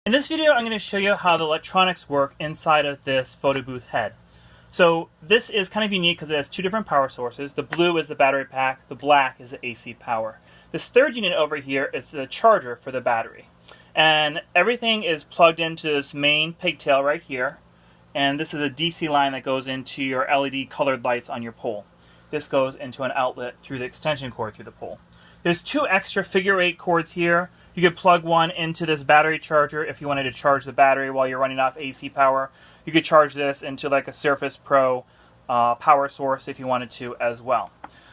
In this video, I'm going to show you how the electronics work inside of this photo booth head. So this is kind of unique because it has two different power sources. The blue is the battery pack, the black is the AC power. This third unit over here is the charger for the battery. And everything is plugged into this main pigtail right here. And this is a DC line that goes into your LED colored lights on your pole. This goes into an outlet through the extension cord through the pole. There's two extra figure 8 cords here. You could plug one into this battery charger if you wanted to charge the battery while you're running off AC power. You could charge this into like a Surface Pro power source if you wanted to as well.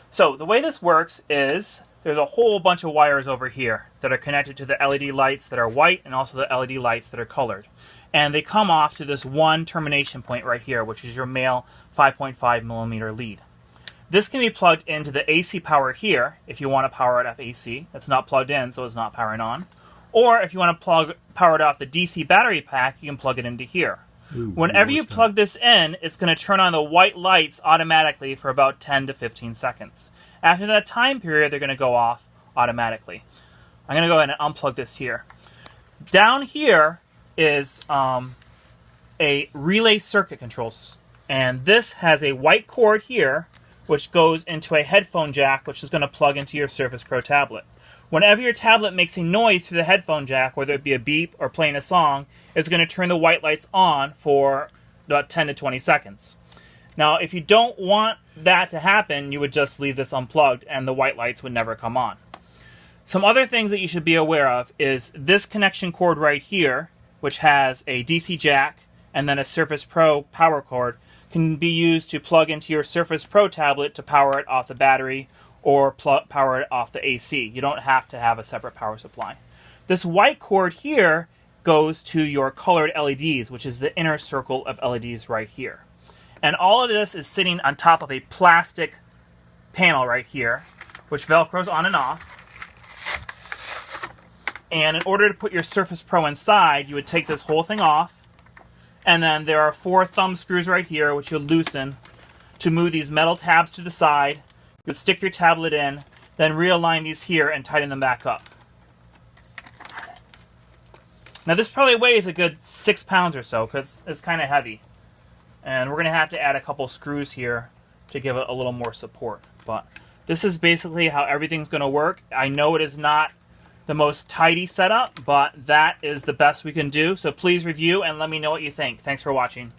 So the way this works is there's a whole bunch of wires over here that are connected to the LED lights that are white and also the LED lights that are colored. And they come off to this one termination point right here, which is your male 5.5 millimeter lead. This can be plugged into the AC power here if you want to power it off AC. It's not plugged in, so it's not powering on. Or if you want to power it off the DC battery pack, you can plug it into here. Whenever you plug this in, it's going to turn on the white lights automatically for about 10 to 15 seconds. After that time period, they're going to go off automatically. I'm going to go ahead and unplug this here. Down here is a relay circuit controls. And this has a white cord here, which goes into a headphone jack, which is going to plug into your Surface Pro tablet. Whenever your tablet makes a noise through the headphone jack, whether it be a beep or playing a song, it's going to turn the white lights on for about 10 to 20 seconds. Now, if you don't want that to happen, you would just leave this unplugged and the white lights would never come on. Some other things that you should be aware of is this connection cord right here, which has a DC jack and then a Surface Pro power cord, can be used to plug into your Surface Pro tablet to power it off the battery or power it off the AC. You don't have to have a separate power supply. This white cord here goes to your colored LEDs, which is the inner circle of LEDs right here. And all of this is sitting on top of a plastic panel right here, which Velcros on and off. And in order to put your Surface Pro inside, you would take this whole thing off. And then there are 4 thumb screws right here, which you'll loosen to move these metal tabs to the side. You'll stick your tablet in, then realign these here and tighten them back up. Now this probably weighs a good 6 pounds or so, because it's kind of heavy. And we're going to have to add a couple screws here to give it a little more support. But this is basically how everything's going to work. I know it is not the most tidy setup, but that is the best we can do. So please review and let me know what you think. Thanks for watching.